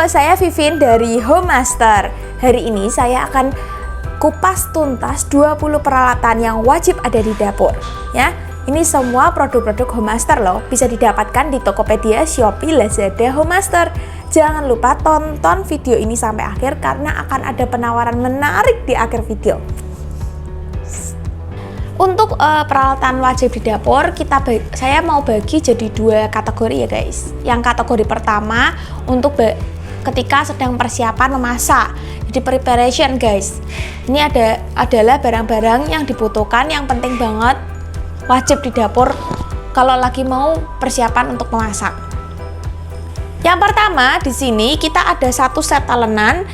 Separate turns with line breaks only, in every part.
Halo, saya Vivin dari Homemaster. Hari ini saya akan kupas tuntas 20 peralatan yang wajib ada di dapur. Ya, ini semua produk-produk Homemaster loh, bisa didapatkan di Tokopedia, Shopee, Lazada, Homemaster. Jangan lupa tonton video ini sampai akhir karena akan ada penawaran menarik di akhir video. Untuk peralatan wajib di dapur, saya mau bagi jadi dua kategori ya guys. Yang kategori pertama untuk ketika sedang persiapan memasak, jadi preparation guys. Ini adalah barang-barang yang dibutuhkan, yang penting banget, wajib di dapur kalau lagi mau persiapan untuk memasak. Yang pertama di sini kita ada satu set talenan.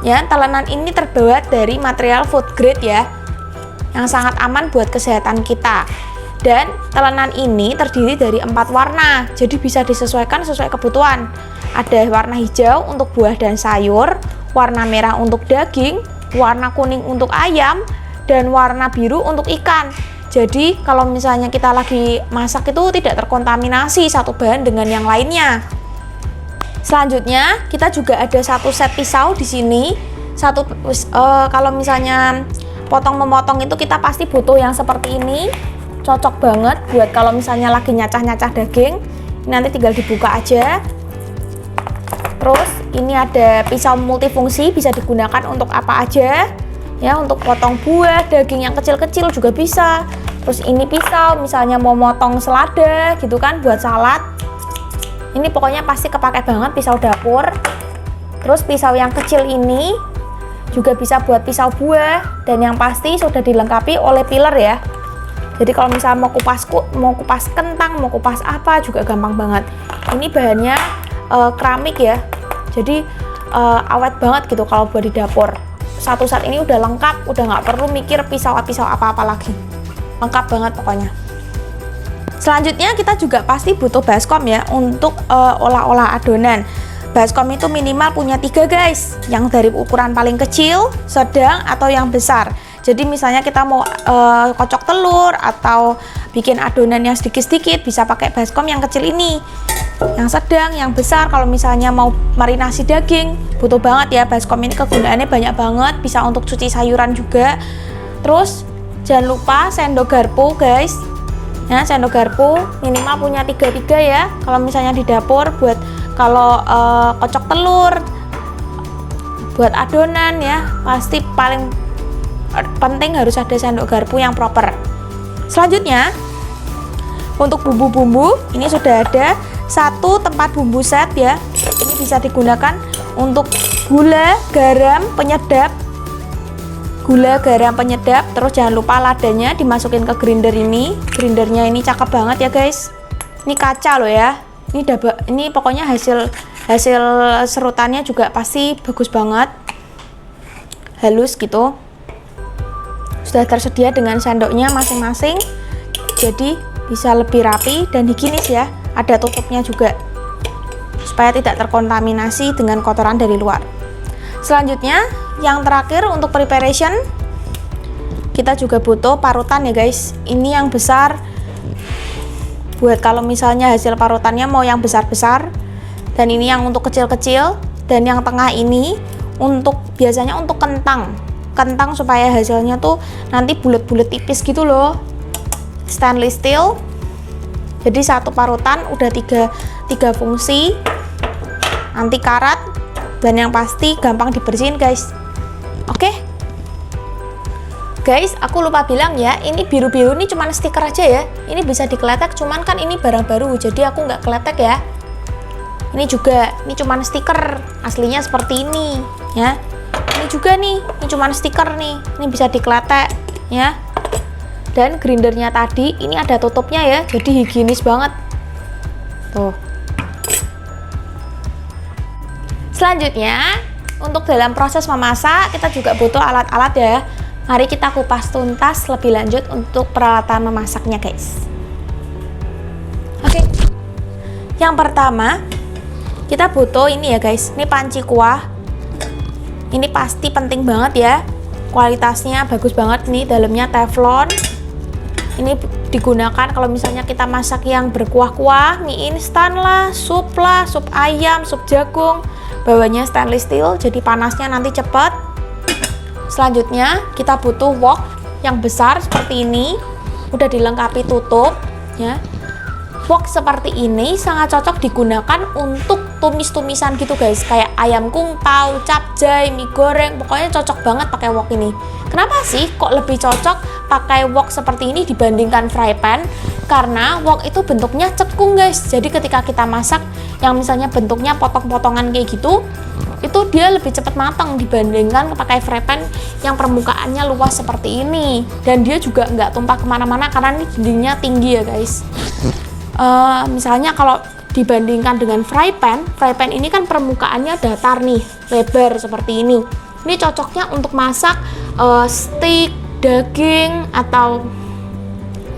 Ya, talenan ini terbuat dari material food grade ya, yang sangat aman buat kesehatan kita. Dan talenan ini terdiri dari 4 warna, jadi bisa disesuaikan sesuai kebutuhan. Ada warna hijau untuk buah dan sayur, warna merah untuk daging, warna kuning untuk ayam, dan warna biru untuk ikan. Jadi kalau misalnya kita lagi masak itu tidak terkontaminasi satu bahan dengan yang lainnya. Selanjutnya kita juga ada satu set pisau di sini. Kalau misalnya potong-memotong itu kita pasti butuh yang seperti ini, cocok banget buat kalau misalnya lagi nyacah-nyacah daging. Nanti tinggal dibuka aja. Terus ini ada pisau multifungsi, bisa digunakan untuk apa aja ya, untuk potong buah, daging yang kecil-kecil juga bisa. Terus ini pisau misalnya mau motong selada gitu kan, buat salad. Ini pokoknya pasti kepake banget pisau dapur. Terus pisau yang kecil ini juga bisa buat pisau buah, dan yang pasti sudah dilengkapi oleh peeler ya. Jadi kalau misalnya mau kupas kentang, mau kupas apa juga gampang banget. Ini bahannya keramik ya, jadi awet banget gitu kalau buat di dapur. Satu set ini udah lengkap, udah nggak perlu mikir pisau apa-apa lagi, lengkap banget pokoknya. Selanjutnya kita juga pasti butuh baskom ya untuk olah-olah adonan. Baskom itu minimal punya 3 guys, yang dari ukuran paling kecil, sedang, atau yang besar. Jadi misalnya kita mau kocok telur atau bikin adonan yang sedikit-sedikit, bisa pakai baskom yang kecil ini. Yang sedang, yang besar, kalau misalnya mau marinasi daging, butuh banget ya baskom ini, kegunaannya banyak banget, bisa untuk cuci sayuran juga. Terus jangan lupa sendok garpu guys. Nah, sendok garpu minimal punya 3 ya, kalau misalnya di dapur buat kalau kocok telur, buat adonan ya, pasti paling penting harus ada sendok garpu yang proper. Selanjutnya untuk bumbu-bumbu, ini sudah ada satu tempat bumbu set ya. Ini bisa digunakan untuk gula, garam, penyedap. Gula, garam, penyedap. Terus jangan lupa ladanya dimasukin ke grinder ini. Grindernya ini cakep banget ya guys. Ini kaca loh ya. Ini pokoknya hasil serutannya juga pasti bagus banget, halus gitu. Sudah tersedia dengan sendoknya masing-masing, jadi bisa lebih rapi dan higienis ya. Ada tutupnya juga supaya tidak terkontaminasi dengan kotoran dari luar. Selanjutnya yang terakhir untuk preparation, kita juga butuh parutan ya guys. Ini yang besar buat kalau misalnya hasil parutannya mau yang besar-besar, dan ini yang untuk kecil-kecil, dan yang tengah ini biasanya untuk kentang supaya hasilnya tuh nanti bulat-bulat tipis gitu loh. Stainless steel, jadi satu parutan udah tiga fungsi, anti karat, dan yang pasti gampang dibersihin guys. Oke guys, aku lupa bilang ya, ini biru-biru ini cuman stiker aja ya. Ini bisa dikeletek, cuman kan ini barang baru, jadi aku nggak keletek ya. Ini juga, ini cuman stiker, aslinya seperti ini ya. Ini juga nih, ini cuman stiker nih, ini bisa dikeletek ya. Dan grindernya tadi, ini ada tutupnya ya, jadi higienis banget. Tuh. Selanjutnya, untuk dalam proses memasak, kita juga butuh alat-alat ya. Mari kita kupas tuntas lebih lanjut untuk peralatan memasaknya guys. Oke, yang pertama kita butuh ini ya guys, ini panci kuah. Ini pasti penting banget ya, kualitasnya bagus banget nih, dalamnya teflon. Ini digunakan kalau misalnya kita masak yang berkuah-kuah, mie instan lah, sup ayam, sup jagung. bawahnya stainless steel, jadi panasnya nanti cepat. Selanjutnya kita butuh wok yang besar seperti ini, udah dilengkapi tutup ya. Wok seperti ini sangat cocok digunakan untuk tumis-tumisan gitu guys, kayak ayam kung pao, capcay, mie goreng, pokoknya cocok banget pakai wok ini. Kenapa sih kok lebih cocok pakai wok seperti ini dibandingkan fry pan? Karena wok itu bentuknya cekung guys, jadi ketika kita masak yang misalnya bentuknya potong-potongan kayak gitu, itu dia lebih cepat matang dibandingkan pakai fry pan yang permukaannya luas seperti ini, dan dia juga nggak tumpah kemana-mana karena ini dindingnya tinggi ya guys. Misalnya kalau dibandingkan dengan fry pan ini kan permukaannya datar nih, lebar seperti ini. Ini cocoknya untuk masak steak, daging, atau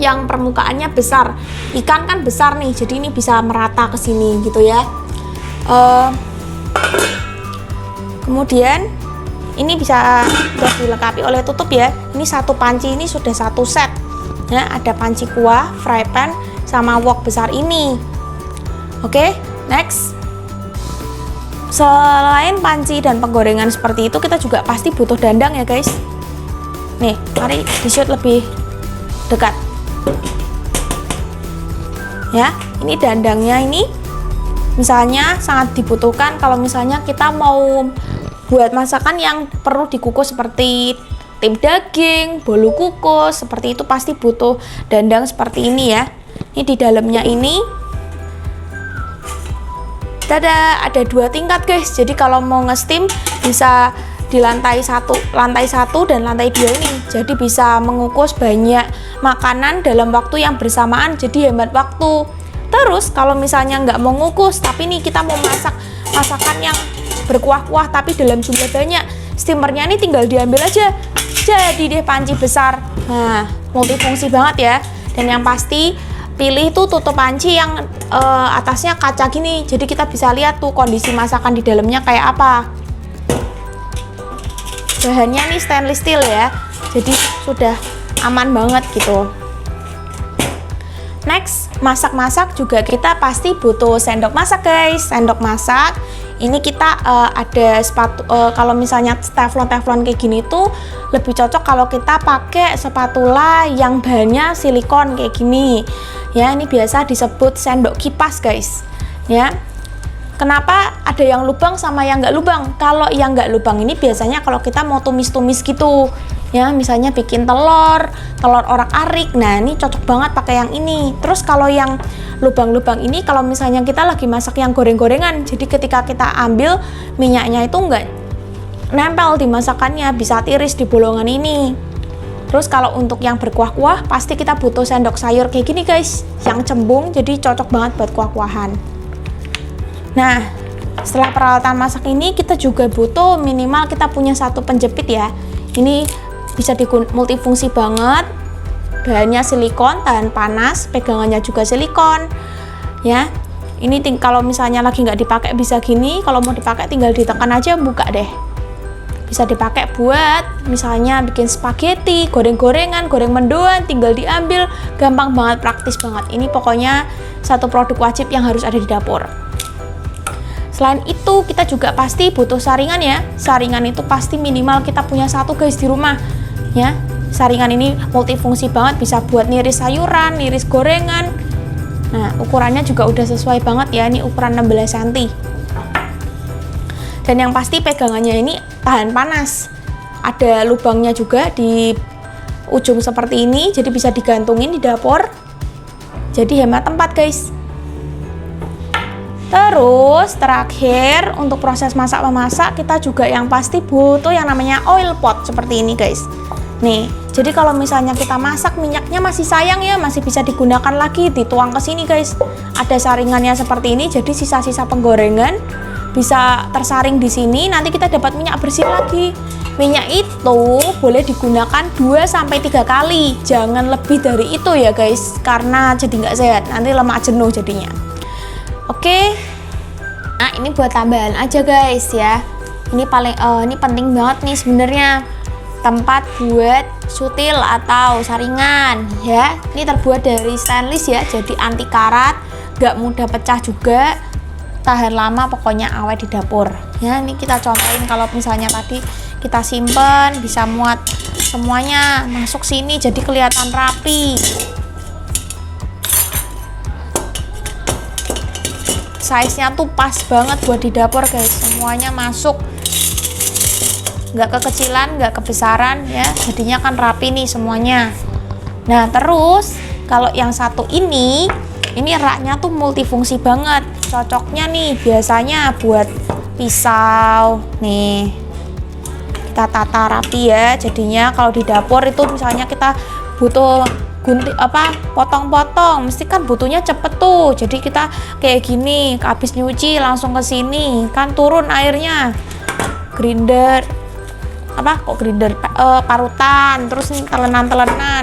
yang permukaannya besar. Ikan kan besar nih, jadi ini bisa merata ke sini gitu ya. Kemudian ini bisa dilengkapi oleh tutup ya. Ini satu panci ini sudah satu set. Ya, ada panci kuah, fry pan, sama wok besar ini. Oke, next. Selain panci dan penggorengan seperti itu, kita juga pasti butuh dandang ya guys. Nih, mari di shoot lebih dekat. Ya, ini dandangnya ini misalnya sangat dibutuhkan kalau misalnya kita mau buat masakan yang perlu dikukus seperti tim daging, bolu kukus, seperti itu pasti butuh dandang seperti ini ya. Ini di dalamnya ini ada 2 tingkat guys, jadi kalau mau nge-steam bisa di lantai satu dan lantai 2 ini, jadi bisa mengukus banyak makanan dalam waktu yang bersamaan, jadi hemat waktu. Terus kalau misalnya nggak mau ngukus tapi nih kita mau masak masakan yang berkuah-kuah tapi dalam jumlah banyak, steamernya ini tinggal diambil aja, jadi deh panci besar. Nah, multifungsi banget ya. Dan yang pasti pilih tuh tutup panci yang atasnya kaca gini, jadi kita bisa lihat tuh kondisi masakan di dalamnya kayak apa. Bahannya nih stainless steel ya, jadi sudah aman banget gitu. Next, masak-masak juga kita pasti butuh sendok masak guys. Sendok masak ini kita ada sepatu, kalau misalnya teflon kayak gini tuh lebih cocok kalau kita pakai spatula yang bahannya silikon kayak gini ya. Ini biasa disebut sendok kipas guys ya. Kenapa ada yang lubang sama yang nggak lubang? Kalau yang nggak lubang ini biasanya kalau kita mau tumis-tumis gitu ya, misalnya bikin telur orak-arik, nah ini cocok banget pakai yang ini. Terus kalau yang lubang-lubang ini kalau misalnya kita lagi masak yang goreng-gorengan, jadi ketika kita ambil minyaknya itu nggak nempel di masakannya, bisa tiris di bolongan ini. Terus kalau untuk yang berkuah-kuah pasti kita butuh sendok sayur kayak gini guys, yang cembung, jadi cocok banget buat kuah-kuahan. Nah, setelah peralatan masak ini kita juga butuh minimal kita punya satu penjepit ya. Ini bisa multifungsi banget. Bahannya silikon, tahan panas, pegangannya juga silikon. Ya. Ini kalau misalnya lagi nggak dipakai bisa gini, kalau mau dipakai tinggal ditekan aja buka deh. Bisa dipakai buat misalnya bikin spaghetti, goreng-gorengan, goreng mendoan, tinggal diambil, gampang banget, praktis banget. Ini pokoknya satu produk wajib yang harus ada di dapur. Selain itu kita juga pasti butuh saringan ya. Saringan itu pasti minimal kita punya satu guys di rumah ya. Saringan ini multifungsi banget, bisa buat niris sayuran, niris gorengan. Nah, ukurannya juga udah sesuai banget ya, ini ukuran 16 cm. Dan yang pasti pegangannya ini tahan panas. Ada lubangnya juga di ujung seperti ini, jadi bisa digantungin di dapur. Jadi hemat tempat guys. Terus terakhir untuk proses masak-memasak kita juga yang pasti butuh yang namanya oil pot seperti ini guys. Nih, jadi kalau misalnya kita masak minyaknya masih sayang ya, masih bisa digunakan lagi, dituang ke sini guys. Ada saringannya seperti ini, jadi sisa-sisa penggorengan bisa tersaring di sini, nanti kita dapat minyak bersih lagi. Minyak itu boleh digunakan 2-3 kali, jangan lebih dari itu ya guys, karena jadi nggak sehat, nanti lemak jenuh jadinya. Oke, nah ini buat tambahan aja guys ya. Ini ini penting banget nih sebenarnya, tempat buat sutil atau saringan ya. Ini terbuat dari stainless ya, jadi anti karat, gak mudah pecah juga, tahan lama, pokoknya awet di dapur Ya, ini kita contohin kalau misalnya tadi kita simpen bisa muat semuanya masuk sini jadi kelihatan rapi. Size-nya tuh pas banget buat di dapur guys, semuanya masuk, nggak kekecilan, nggak kebesaran ya, jadinya kan rapi nih semuanya. Nah terus kalau yang satu ini raknya tuh multifungsi banget, cocoknya nih biasanya buat pisau nih, kita tata rapi ya, jadinya kalau di dapur itu misalnya kita butuh potong-potong, mesti kan butuhnya cepet tuh, jadi kita kayak gini, habis nyuci langsung ke sini kan turun airnya, grinder parutan, terus telenan,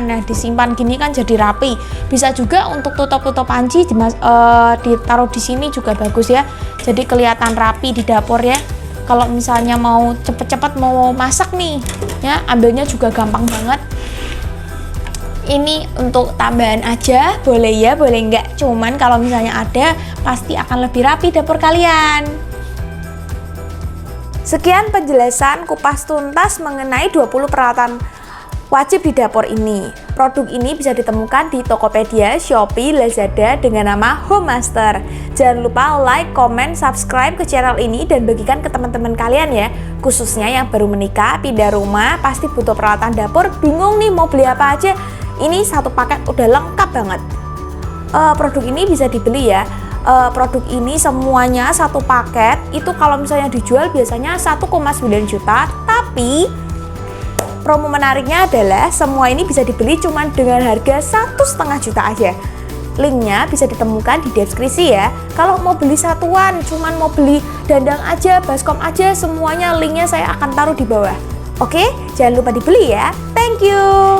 nah disimpan gini kan jadi rapi. Bisa juga untuk tutup panci ditaruh di sini juga bagus ya, jadi kelihatan rapi di dapur ya. Kalau misalnya mau cepet-cepet mau masak nih ya, ambilnya juga gampang banget. Ini untuk tambahan aja, boleh ya, boleh enggak. Cuman kalau misalnya ada, pasti akan lebih rapi dapur kalian. Sekian penjelasan kupas tuntas mengenai 20 peralatan wajib di dapur ini. Produk ini bisa ditemukan di Tokopedia, Shopee, Lazada dengan nama Homemaster. Jangan lupa like, comment, subscribe ke channel ini dan bagikan ke teman-teman kalian ya. Khususnya yang baru menikah, pindah rumah, pasti butuh peralatan dapur, bingung nih mau beli apa aja. Ini satu paket udah lengkap banget. Produk ini bisa dibeli ya. Produk ini semuanya satu paket itu kalau misalnya dijual biasanya 1,9 juta, tapi promo menariknya adalah semua ini bisa dibeli cuma dengan harga 1,5 juta aja. Linknya bisa ditemukan di deskripsi ya. Kalau mau beli satuan, cuman mau beli dandang aja, baskom aja, semuanya linknya saya akan taruh di bawah. Oke, jangan lupa dibeli ya. Thank you.